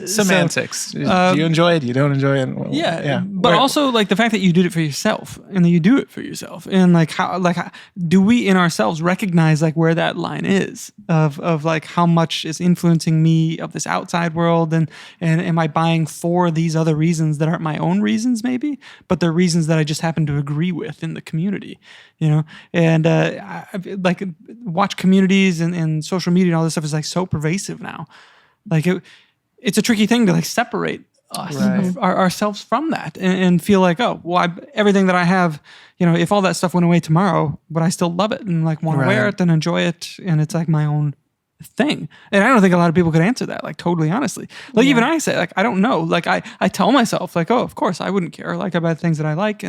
[SPEAKER 3] Semantics. Do you enjoy it? You don't enjoy it? Well,
[SPEAKER 2] yeah. But also like the fact that you did it for yourself and that you do it for yourself, and like how do we in ourselves recognize like where that line is of like how much is influencing me of this outside world, and am I buying for these other reasons that aren't my own reasons maybe, but they're reasons that I just happen to agree with in the community, and like watch communities and social media and all this stuff is like so pervasive now. Like it's a tricky thing to like separate us, ourselves from that and feel like, oh, well, everything that I have, if all that stuff went away tomorrow, but I still love it and like want to wear it and enjoy it, and it's like my own thing. And I don't think a lot of people could answer that, like totally honestly. Like even I say, like, I don't know. Like I tell myself like, oh, of course I wouldn't care. Like about things that I like,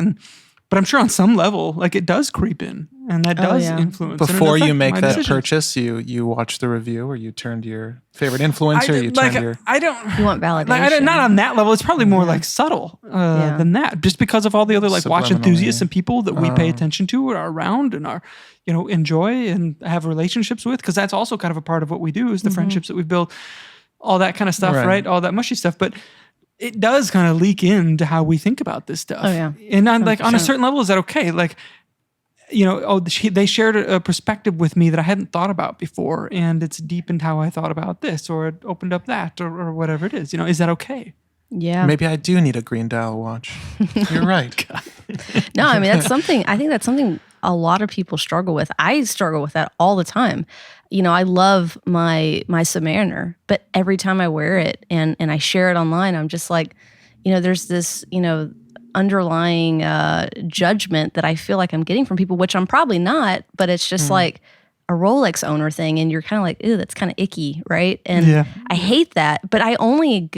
[SPEAKER 2] but I'm sure on some level, like it does creep in, and that does influence.
[SPEAKER 3] Before you make that purchase, you watch the review, or you turn to your favorite influencer.
[SPEAKER 1] You want validation.
[SPEAKER 2] Not on that level. It's probably more like subtle than that, just because of all the other like watch enthusiasts and people that we pay attention to, or are around, and are enjoy and have relationships with, because that's also kind of a part of what we do is the friendships that we've built, all that kind of stuff, right? All that mushy stuff, but it does kind of leak into how we think about this stuff.
[SPEAKER 1] Oh, yeah.
[SPEAKER 2] And on a certain level, is that okay? Like, they shared a perspective with me that I hadn't thought about before, and it's deepened how I thought about this, or it opened up that, or whatever it is. Is that okay?
[SPEAKER 1] Yeah.
[SPEAKER 3] Maybe I do need a green dial watch. You're right.
[SPEAKER 1] No, I mean, I think that's something a lot of people struggle with. I struggle with that all the time. I love my Submariner, but every time I wear it and I share it online, I'm just like, there's this, underlying judgment that I feel like I'm getting from people, which I'm probably not, but it's just like a Rolex owner thing, and you're kind of like, ew, that's kind of icky, right? And I hate that, but I only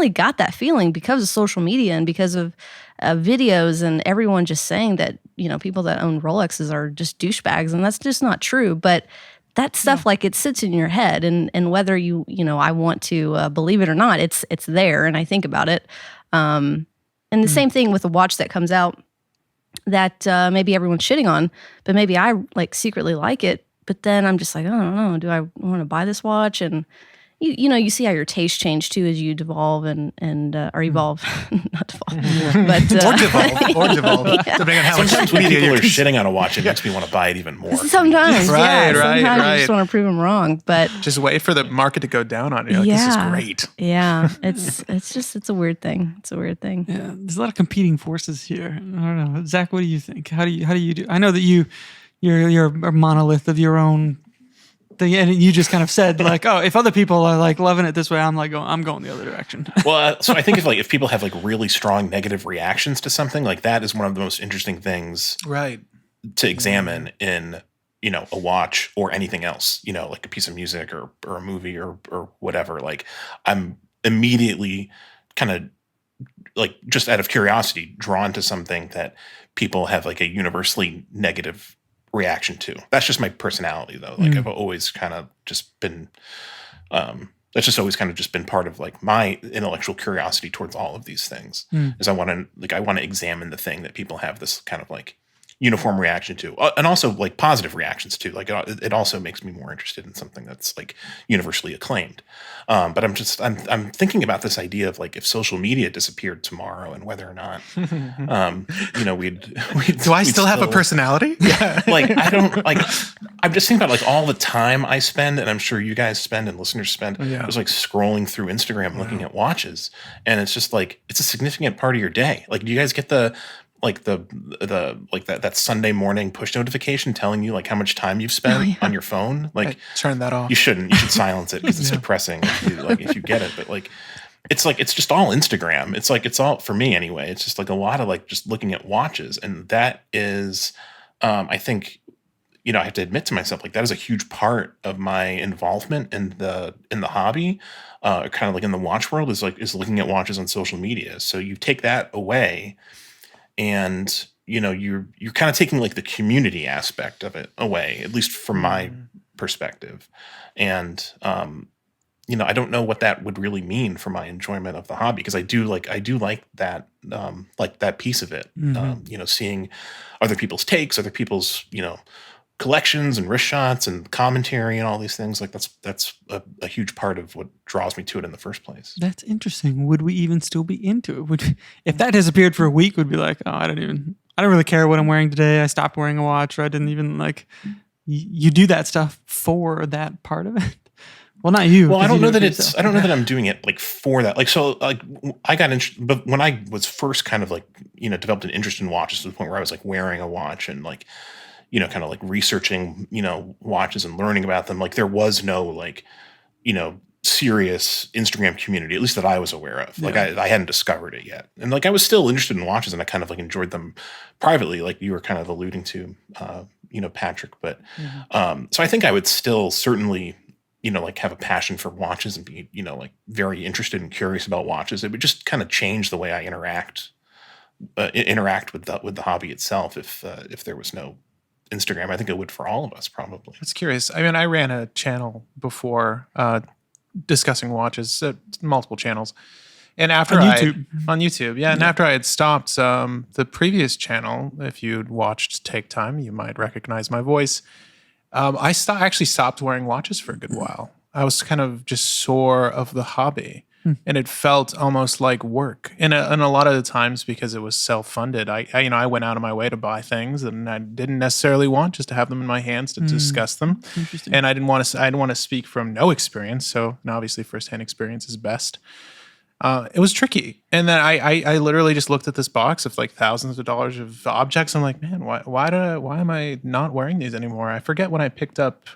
[SPEAKER 1] got that feeling because of social media and because of videos and everyone just saying that, people that own Rolexes are just douchebags, and that's just not true. But that stuff, like, it sits in your head, and whether I want to believe it or not, it's there, and I think about it. And the same thing with a watch that comes out that maybe everyone's shitting on, but maybe I like secretly like it. But then I'm just like, I don't know, do I want to buy this watch? And you see how your taste change too as you devolve and or evolve, not devolve, but
[SPEAKER 3] or devolve.
[SPEAKER 1] Yeah.
[SPEAKER 3] Depending on how
[SPEAKER 4] sometimes when people are shitting on a watch, it makes me want to buy it even more.
[SPEAKER 1] Sometimes,
[SPEAKER 3] right.
[SPEAKER 1] Sometimes you just want to prove them wrong, but
[SPEAKER 3] just wait for the market to go down on you. Like, this is great.
[SPEAKER 1] Yeah, it's a weird thing. It's a weird thing.
[SPEAKER 2] Yeah, there's a lot of competing forces here. I don't know, Zach. What do you think? How do you do? I know that you're a monolith of your own And you just kind of said like, oh, if other people are like loving it this way, I'm going the other direction.
[SPEAKER 4] Well, so I think if people have like really strong negative reactions to something, like that is one of the most interesting things,
[SPEAKER 3] right,
[SPEAKER 4] to examine in, a watch or anything else, like a piece of music or a movie or whatever. Like I'm immediately kind of like, just out of curiosity, drawn to something that people have like a universally negative reaction to. That's just my personality though. Like I've always kind of just been, that's just always kind of just been part of like my intellectual curiosity towards all of these things, is I want to examine the thing that people have this kind of like uniform reaction to, and also like positive reactions to. Like it also makes me more interested in something that's like universally acclaimed. But I'm thinking about this idea of like, if social media disappeared tomorrow and whether or not, we'd
[SPEAKER 3] do I still have a personality?
[SPEAKER 4] Yeah. Like I don't like. I'm just thinking about like all the time I spend, and I'm sure you guys spend and listeners spend, just like scrolling through Instagram, looking at watches, and it's just like it's a significant part of your day. Like, do you guys get that Sunday morning push notification telling you like how much time you've spent on your phone? Like,
[SPEAKER 3] turn that off.
[SPEAKER 4] You shouldn't. You should silence it because it's depressing. If you get it, but like, it's just all Instagram. It's all, for me anyway. It's just like a lot of like just looking at watches, and that is, I think, I have to admit to myself, like that is a huge part of my involvement in the hobby, kind of like in the watch world, is looking at watches on social media. So you take that away, and you're kind of taking like the community aspect of it away, at least from my perspective. And I don't know what that would really mean for my enjoyment of the hobby, because I do like that that piece of it. Seeing other people's takes, other people's collections and wrist shots and commentary and all these things, like that's a huge part of what draws me to it in the first place.
[SPEAKER 2] That's interesting. Would we even still be into it? If that disappeared for a week, would be like, oh, I don't really care what I'm wearing today. I stopped wearing a watch, or I didn't even like. You do that stuff for that part of it. Well, not you.
[SPEAKER 4] Well, I don't know that I don't know that I'm doing it like for that. Like, so like I got interested, but when I was first kind of like, developed an interest in watches to the point where I was like wearing a watch and like, kind of like researching, watches and learning about them. Like there was no like, serious Instagram community, at least that I was aware of. Like I hadn't discovered it yet. And like I was still interested in watches, and I kind of like enjoyed them privately, like you were kind of alluding to, Patrick. But so I think I would still certainly, like have a passion for watches and be, like very interested and curious about watches. It would just kind of change the way I interact with the hobby itself if there was no Instagram. I think it would for all of us, probably.
[SPEAKER 3] That's curious. I mean, I ran a channel before discussing watches, multiple channels. And after on YouTube, yeah. And after I had stopped the previous channel, if you'd watched Take Time, you might recognize my voice. I actually stopped wearing watches for a good while. I was kind of just sore of the hobby. And it felt almost like work. And a lot of the times, because it was self-funded, I went out of my way to buy things, and I didn't necessarily want just to have them in my hands to discuss them. And I didn't want to speak from no experience. So obviously firsthand experience is best. It was tricky. And then I literally just looked at this box of like thousands of dollars of objects. I'm like, man, why am I not wearing these anymore? I forget when I picked up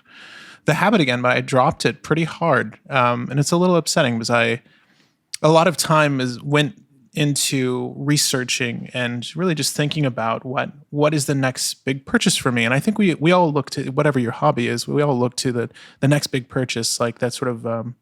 [SPEAKER 3] the habit again, but I dropped it pretty hard. And it's a little upsetting because a lot of time went into researching and really just thinking about what is the next big purchase for me. And I think we all look to, whatever your hobby is, we all look to the next big purchase, like that sort of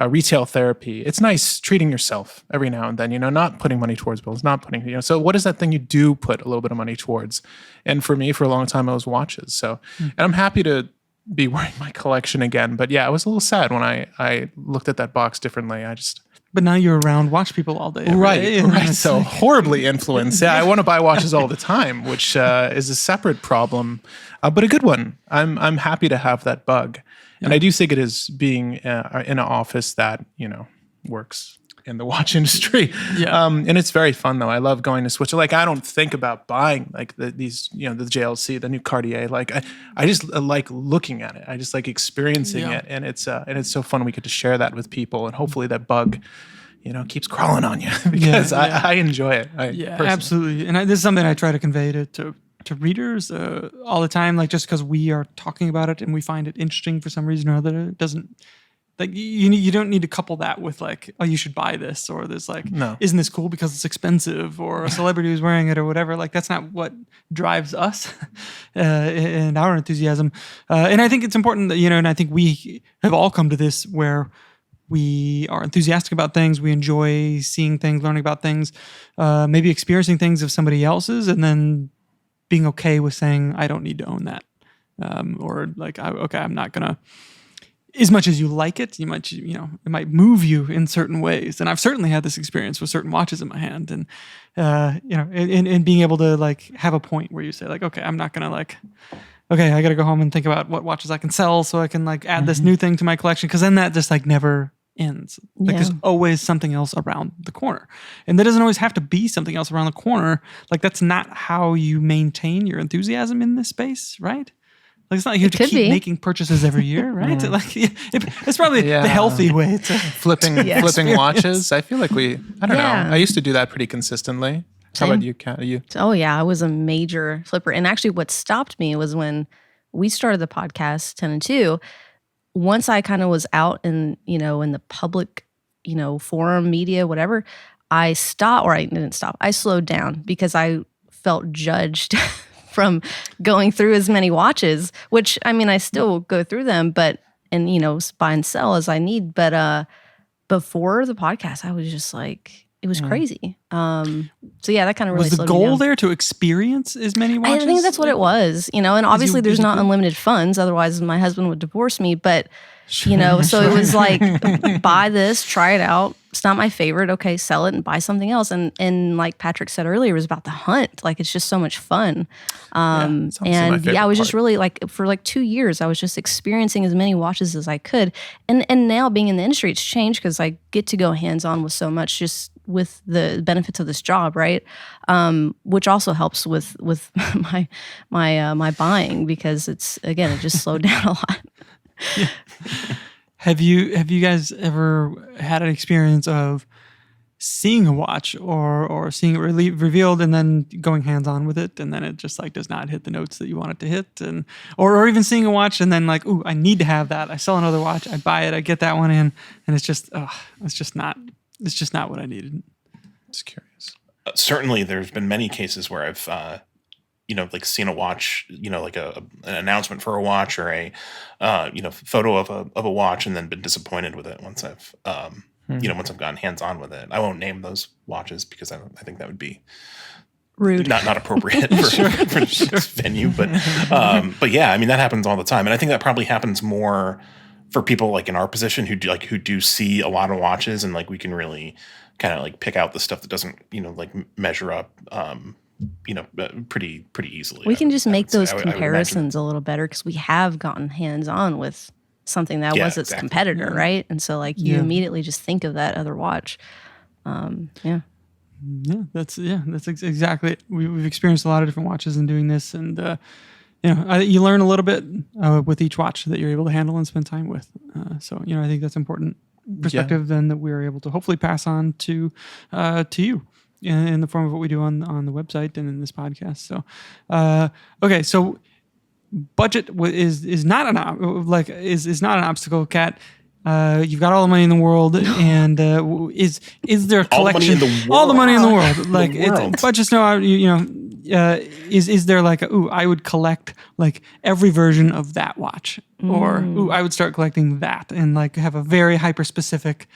[SPEAKER 3] retail therapy. It's nice treating yourself every now and then, not putting money towards bills, not putting, so what is that thing you do put a little bit of money towards? And for me, for a long time, it was watches. So, and I'm happy to be wearing my collection again. But yeah, I was a little sad when I looked at that box differently.
[SPEAKER 2] But now you're around watch people all day.
[SPEAKER 3] Right. So horribly influenced. Yeah, I want to buy watches all the time, which is a separate problem, but a good one. I'm happy to have that bug. And I do think it is being in an office that, works in the watch industry. Yeah. And it's very fun though. I love going to Switch. Like I don't think about buying like these, the JLC, the new Cartier. Like I just like looking at it. I just like experiencing it. And it's so fun. We get to share that with people, and hopefully that bug, keeps crawling on you because I enjoy it. Personally.
[SPEAKER 2] Absolutely. And this is something I try to convey to to readers all the time, like just because we are talking about it and we find it interesting for some reason or other. It doesn't like you don't need to couple that with like, oh, you should buy this, or there's like, isn't this cool because it's expensive, or a celebrity who's wearing it or whatever. Like that's not what drives us and our enthusiasm. And I think it's important that, and I think we have all come to this where we are enthusiastic about things. We enjoy seeing things, learning about things, maybe experiencing things of somebody else's, and then being okay with saying, I don't need to own that. Or like, I'm not going to, as much as you like it, you might, it might move you in certain ways. And I've certainly had this experience with certain watches in my hand, and, and being able to like have a point where you say like, okay, I'm not going to like, okay, I got to go home and think about what watches I can sell so I can like add this new thing to my collection. Cause then that just like never ends. Like there's always something else around the corner, and that doesn't always have to be something else around the corner. Like that's not how you maintain your enthusiasm in this space, right? Like it's not like you have to keep making purchases every year, right? Like it's probably the healthy way to
[SPEAKER 3] flipping watches. I feel like I don't know. I used to do that pretty consistently. How about you, Kat?
[SPEAKER 1] Oh yeah, I was a major flipper. And actually what stopped me was when we started the podcast 10 and 2, once I kind of was out in, in the public, forum, media, whatever, I didn't stop. I slowed down because I felt judged from going through as many watches, which I mean, I still go through them, and buy and sell as I need. But before the podcast, I was just like, it was crazy. So yeah, that kind of really
[SPEAKER 2] was the goal there to experience as many watches.
[SPEAKER 1] I think that's what it was, and obviously there's not unlimited funds. Otherwise my husband would divorce me. But, so it was like, buy this, try it out. It's not my favorite. Okay, sell it and buy something else. And like Patrick said earlier, it was about the hunt. Like it's just so much fun. I was just really like, for like 2 years, I was just experiencing as many watches as I could. And now being in the industry, it's changed because I get to go hands-on with so much, just with the benefits of this job, right? Which also helps with my buying, because it just slowed down a lot.
[SPEAKER 2] Yeah. Have you guys ever had an experience of seeing a watch or seeing it revealed and then going hands-on with it, and then it just like does not hit the notes that you want it to hit, and or even seeing a watch and then like, ooh, I need to have that. I sell another watch, I buy it, I get that one in, and it's just not what I needed.
[SPEAKER 3] Just curious.
[SPEAKER 4] Certainly, there's been many cases where I've like seen a watch, like an announcement for a watch or a photo of a watch, and then been disappointed with it once I've once I've gotten hands on with it. I won't name those watches because I think that would be
[SPEAKER 1] rude,
[SPEAKER 4] not appropriate for this venue. But yeah, I mean that happens all the time, and I think that probably happens more for people like in our position who do see a lot of watches, and like we can really kind of like pick out the stuff that doesn't like measure up. Pretty easily.
[SPEAKER 1] We can just make those comparisons a little better because we have gotten hands-on with something that was its competitor, right? And so like you immediately just think of that other watch.
[SPEAKER 2] That's exactly it. We've experienced a lot of different watches in doing this, and you learn a little bit with each watch that you're able to handle and spend time with. So I think that's important perspective then that we're able to hopefully pass on to you. In the form of what we do on the website and in this podcast. So, okay, so budget is not an obstacle, Kat. You've got all the money in the world, and is there a collection? All the money in the world. Like budget's no, is there like I would collect like every version of that watch, or I would start collecting that, and like have a very hyper specific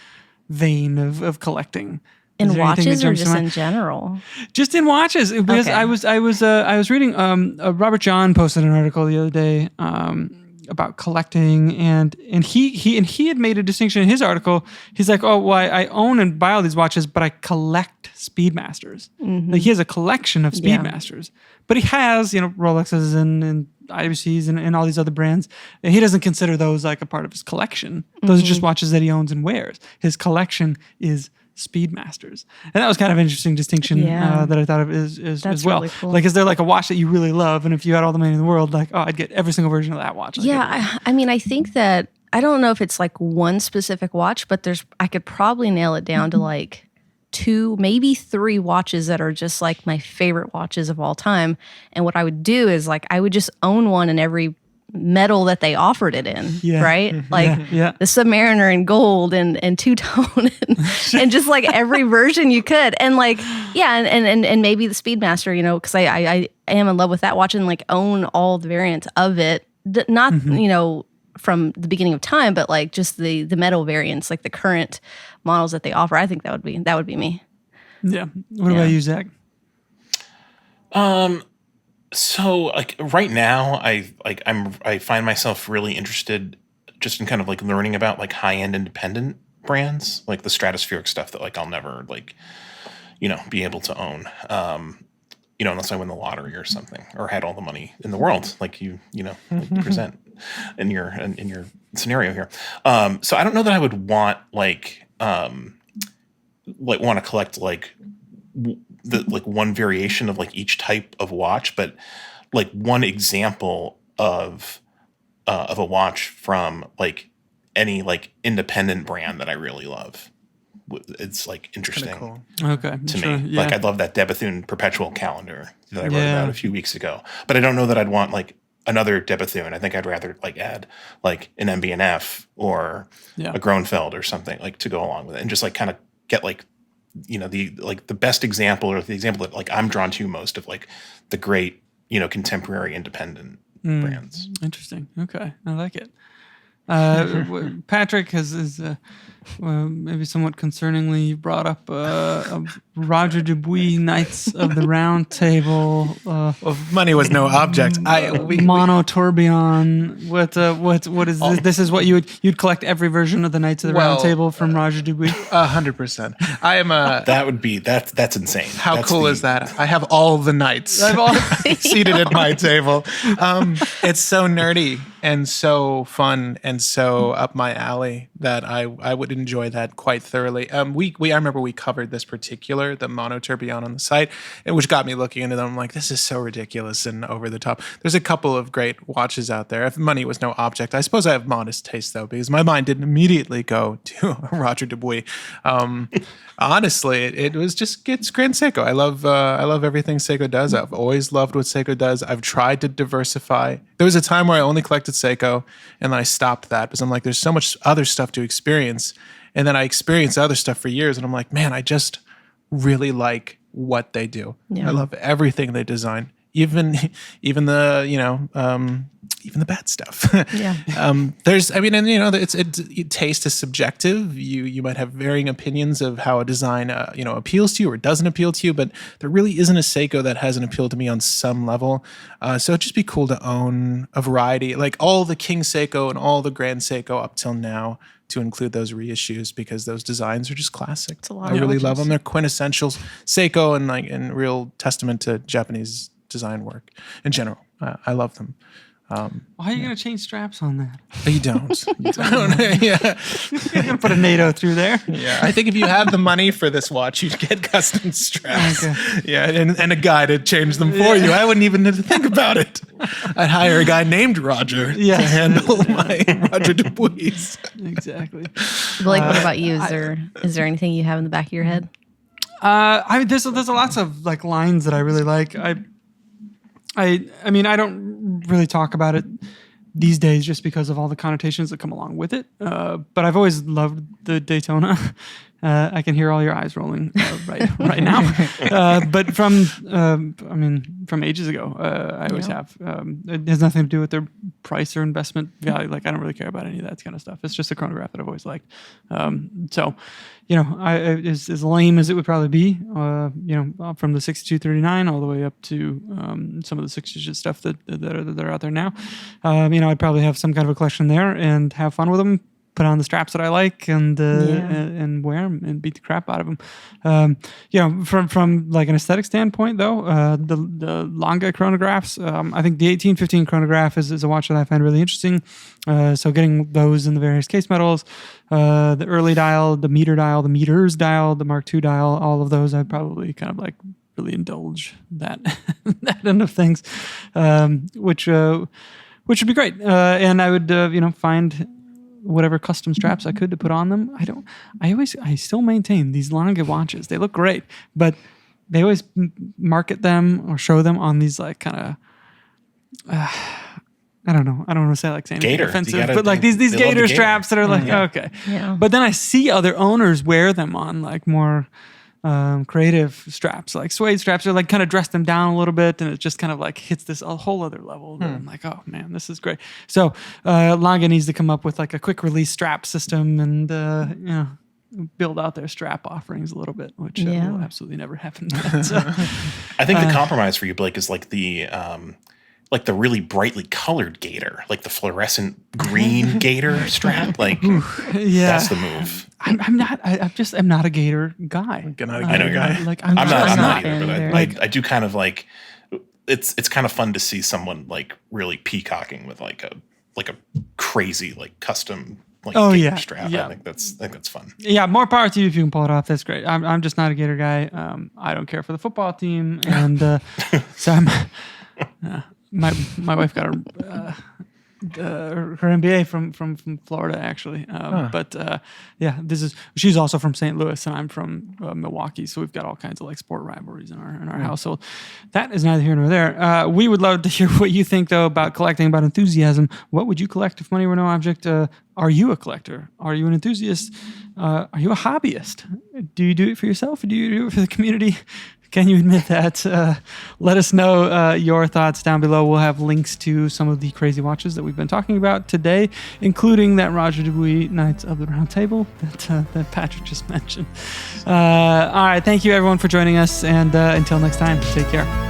[SPEAKER 2] vein of collecting.
[SPEAKER 1] In watches or just in general?
[SPEAKER 2] Just in watches, because I was reading. Robert John posted an article the other day about collecting, and he had made a distinction in his article. He's like, oh, well, I own and buy all these watches, but I collect Speedmasters. Mm-hmm. Like he has a collection of Speedmasters, but he has Rolexes and Iwcs and all these other brands. And he doesn't consider those like a part of his collection. Those are just watches that he owns and wears. His collection is Speedmasters, and that was kind of an interesting distinction that I thought of as well. Really cool. Like, is there like a watch that you really love, and if you had all the money in the world, like, oh, I'd get every single version of that watch?
[SPEAKER 1] I mean, I think that I don't know if it's like one specific watch, but I could probably nail it down to like 2, maybe 3 watches that are just like my favorite watches of all time. And what I would do is like I would just own one in every metal that they offered it in, right? Like the Submariner in gold and two-tone and just like every version you could. And like, and maybe the Speedmaster, you know, because I am in love with that watch and like own all the variants of it. Not, you know, from the beginning of time, but like just the metal variants, like the current models that they offer. I think that would be me.
[SPEAKER 2] Yeah. What about you, Zach?
[SPEAKER 4] So like right now, I find myself really interested just in kind of like learning about like high-end independent brands, like the stratospheric stuff that like I'll never like, you know, be able to own, you know, unless I win the lottery or something, or had all the money in the world, like you know, like present in your scenario here. So I don't know that I would want want to collect like the like one variation of like each type of watch, but like one example of a watch from like any like independent brand that I really love. It's like interesting
[SPEAKER 3] cool.
[SPEAKER 2] Okay,
[SPEAKER 4] to me. Yeah. Like I love that Debethune perpetual calendar that I wrote about a few weeks ago, but I don't know that I'd want like another Debethune. I think I'd rather like add like an MB&F or a Groenfeld or something like to go along with it, and just like kind of get like, you know, the best example, or the example that like I'm drawn to most of like the great, you know, contemporary independent brands.
[SPEAKER 2] Interesting. Okay, I like it. Patrick is maybe somewhat concerningly brought up Roger Dubuis Knights of the Round Table.
[SPEAKER 3] Well, money was no object.
[SPEAKER 2] Mono tourbillon. What is this? This is what you'd collect every version of the Knights of the Round Table from Roger Dubuis.
[SPEAKER 3] 100%. I am
[SPEAKER 4] that's insane.
[SPEAKER 3] How cool is that? I have all the knights seated at my table. It's so nerdy and so fun and so up my alley that I would enjoy that quite thoroughly. I remember we covered this particular, the Mono tourbillon on the site, which got me looking into them. I'm like, this is so ridiculous and over the top. There's a couple of great watches out there. If money was no object, I suppose I have modest taste though, because my mind didn't immediately go to Roger Dubuis. Honestly, it's Grand Seiko. I love everything Seiko does. I've always loved what Seiko does. I've tried to diversify. There was a time where I only collected Seiko, and then I stopped that because I'm like, there's so much other stuff to experience. And then I experienced other stuff for years, and I'm like, man, I just really like what they do. Yeah. I love everything they design, even the even the bad stuff. Yeah. Taste is subjective. You might have varying opinions of how a design appeals to you or doesn't appeal to you, but there really isn't a Seiko that hasn't appealed to me on some level. So it'd just be cool to own a variety, like all the King Seiko and all the Grand Seiko up till now, to include those reissues, because those designs are just classic. I really love them. They're quintessential Seiko and real testament to Japanese design work in general. I love them.
[SPEAKER 2] Why are you going to change straps on that?
[SPEAKER 3] You don't. You don't. Yeah.
[SPEAKER 2] You're going to put a NATO through there?
[SPEAKER 3] Yeah. I think if you had the money for this watch, you'd get custom straps. Okay. Yeah, and a guy to change them for you. I wouldn't even need to think about it. I'd hire a guy named Roger to handle my Roger Dubuis.
[SPEAKER 2] Exactly.
[SPEAKER 1] Blake, what about you? Is there anything you have in the back of your head?
[SPEAKER 2] There's lots of like lines that I really like. I mean, I don't really talk about it these days just because of all the connotations that come along with it. But I've always loved the Daytona. I can hear all your eyes rolling right now. But from ages ago, I always have. It has nothing to do with their price or investment value. Like, I don't really care about any of that kind of stuff. It's just a chronograph that I've always liked. So, as lame as it would probably be, from the 6239 all the way up to some of the 6-digit stuff that are out there now. I'd probably have some kind of a collection there and have fun with them. Put on the straps that I like and wear them and beat the crap out of them. From like an aesthetic standpoint, though, the Longa chronographs, I think the 1815 chronograph is a watch that I find really interesting. So getting those in the various case metals, the early dial, the meter dial, the meters dial, the Mark II dial, all of those, I'd probably kind of like really indulge that end of things, which would be great. And I would find whatever custom straps I could to put on them. I still maintain these Lange watches. They look great, but they always market them or show them on these like kind of, I don't know. I don't want to say like saying
[SPEAKER 4] Gator.
[SPEAKER 2] offensive, but like these Gator straps that are like, okay.
[SPEAKER 1] Yeah.
[SPEAKER 2] But then I see other owners wear them on like more creative straps, like suede straps, or like kind of dress them down a little bit, and it just kind of like hits this a whole other level. And I'm like, oh man, this is great. So Lange needs to come up with like a quick release strap system and build out their strap offerings a little bit, which will absolutely never happen. But,
[SPEAKER 4] I think the compromise for you, Blake, is like the really brightly colored Gator, like the fluorescent green Gator strap. Like, that's the move.
[SPEAKER 2] I'm not a Gator guy.
[SPEAKER 4] I know you're not.
[SPEAKER 2] Like,
[SPEAKER 4] I'm not
[SPEAKER 2] either,
[SPEAKER 4] but I do kind of like. It's kind of fun to see someone like really peacocking with like a crazy like custom Gator strap.
[SPEAKER 2] Yeah.
[SPEAKER 4] I think that's fun.
[SPEAKER 2] Yeah, more power to you if you can pull it off. That's great. I'm just not a Gator guy. I don't care for the football team, and so I'm. My wife got her MBA from Florida, actually. But she's also from St. Louis, and I'm from Milwaukee. So we've got all kinds of like sport rivalries in our household. That is neither here nor there. We would love to hear what you think though about collecting, about enthusiasm. What would you collect if money were no object? Are you a collector? Are you an enthusiast? Are you a hobbyist? Do you do it for yourself, or do you do it for the community? Can you admit that? Let us know your thoughts down below. We'll have links to some of the crazy watches that we've been talking about today, including that Roger Dubuis Knights of the Round Table that Patrick just mentioned. All right. Thank you, everyone, for joining us. And until next time, take care.